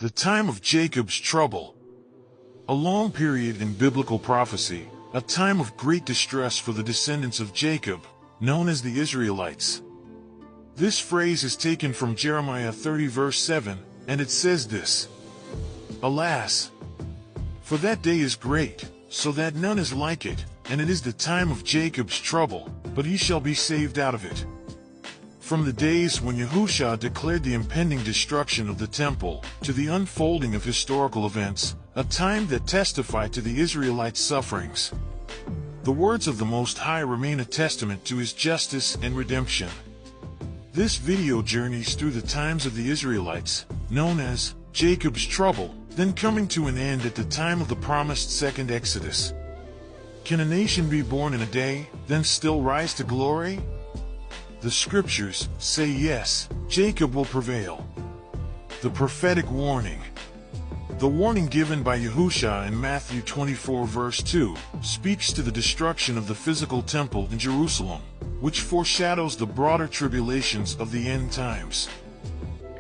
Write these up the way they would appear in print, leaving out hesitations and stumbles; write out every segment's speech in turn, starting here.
The time of Jacob's trouble. A long period in biblical prophecy, a time of great distress for the descendants of Jacob, known as the Israelites. This phrase is taken from Jeremiah 30 verse 7, and it says this: Alas! For that day is great, so that none is like it, and it is the time of Jacob's trouble, but he shall be saved out of it. From the days when Yahushua declared the impending destruction of the temple, to the unfolding of historical events, a time that testified to the Israelites' sufferings. The words of the Most High remain a testament to his justice and redemption. This video journeys through the times of the Israelites, known as Jacob's trouble, then coming to an end at the time of the promised second Exodus. Can a nation be born in a day, then still rise to glory? The scriptures say yes, Jacob will prevail. The prophetic warning. The warning given by Yahushua in Matthew 24 verse 2 speaks to the destruction of the physical temple in Jerusalem, which foreshadows the broader tribulations of the end times.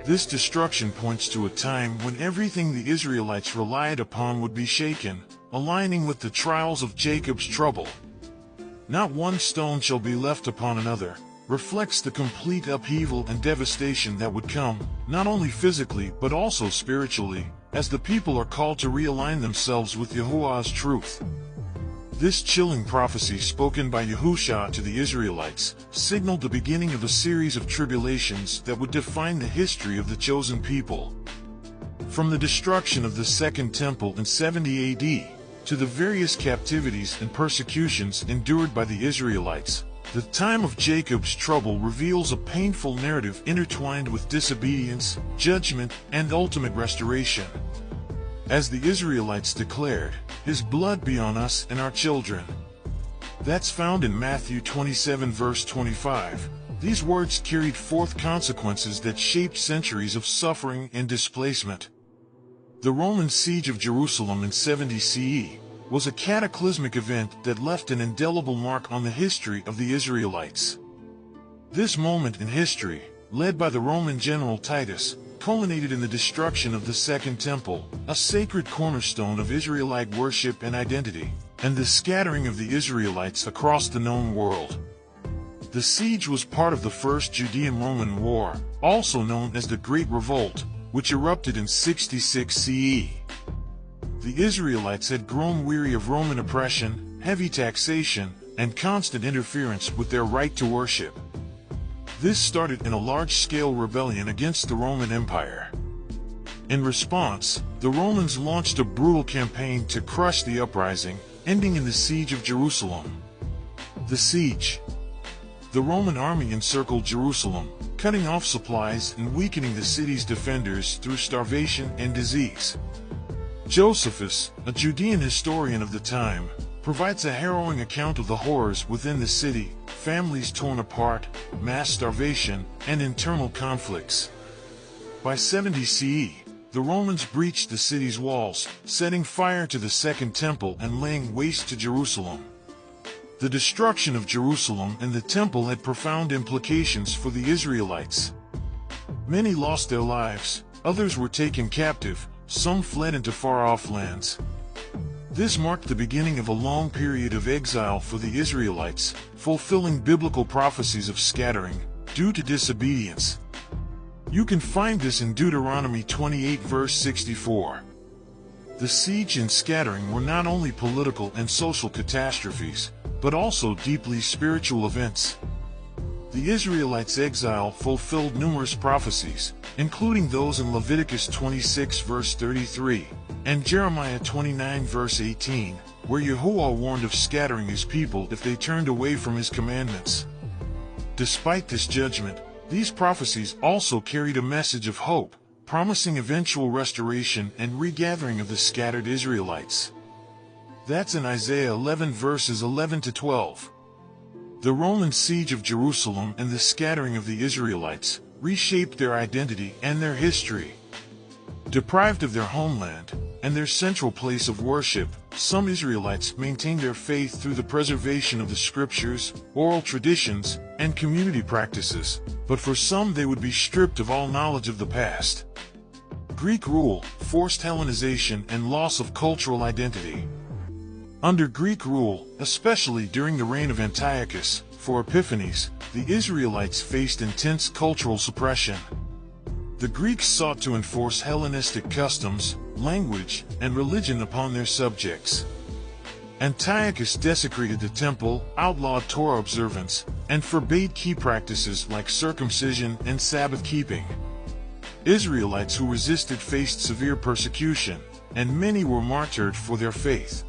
This destruction points to a time when everything the Israelites relied upon would be shaken, aligning with the trials of Jacob's trouble. Not one stone shall be left upon another, reflects the complete upheaval and devastation that would come, not only physically but also spiritually, as the people are called to realign themselves with Yahuwah's truth. This chilling prophecy spoken by Yahushua to the Israelites signaled the beginning of a series of tribulations that would define the history of the chosen people. From the destruction of the Second Temple in 70 AD, to the various captivities and persecutions endured by the Israelites, the time of Jacob's trouble reveals a painful narrative intertwined with disobedience, judgment, and ultimate restoration. As the Israelites declared, "His blood be on us and our children." That's found in Matthew 27 verse 25. These words carried forth consequences that shaped centuries of suffering and displacement. The Roman siege of Jerusalem in 70 CE was a cataclysmic event that left an indelible mark on the history of the Israelites. This moment in history, led by the Roman general Titus, culminated in the destruction of the Second Temple, a sacred cornerstone of Israelite worship and identity, and the scattering of the Israelites across the known world. The siege was part of the First Judean-Roman War, also known as the Great Revolt, which erupted in 66 CE. The Israelites had grown weary of Roman oppression, heavy taxation, and constant interference with their right to worship. This started in a large-scale rebellion against the Roman Empire. In response, the Romans launched a brutal campaign to crush the uprising, ending in the siege of Jerusalem. The siege. The Roman army encircled Jerusalem, cutting off supplies and weakening the city's defenders through starvation and disease. Josephus, a Judean historian of the time, provides a harrowing account of the horrors within the city: families torn apart, mass starvation, and internal conflicts. By 70 CE, the Romans breached the city's walls, setting fire to the Second Temple and laying waste to Jerusalem. The destruction of Jerusalem and the Temple had profound implications for the Israelites. Many lost their lives, others were taken captive, some fled into far-off lands. This marked the beginning of a long period of exile for the Israelites, fulfilling biblical prophecies of scattering due to disobedience. You can find this in Deuteronomy 28 verse 64. The siege and scattering were not only political and social catastrophes, but also deeply spiritual events. The Israelites' exile fulfilled numerous prophecies, including those in Leviticus 26 verse 33, and Jeremiah 29 verse 18, where Yahuwah warned of scattering his people if they turned away from his commandments. Despite this judgment, these prophecies also carried a message of hope, promising eventual restoration and regathering of the scattered Israelites. That's in Isaiah 11 verses 11 to 12. The Roman siege of Jerusalem and the scattering of the Israelites reshaped their identity and their history. Deprived of their homeland and their central place of worship, some Israelites maintained their faith through the preservation of the scriptures, oral traditions, and community practices, but for some they would be stripped of all knowledge of the past. Greek rule, forced Hellenization and loss of cultural identity. Under Greek rule, especially during the reign of Antiochus, for Epiphanes, the Israelites faced intense cultural suppression. The Greeks sought to enforce Hellenistic customs, language, and religion upon their subjects. Antiochus desecrated the temple, outlawed Torah observance, and forbade key practices like circumcision and Sabbath keeping. Israelites who resisted faced severe persecution, and many were martyred for their faith.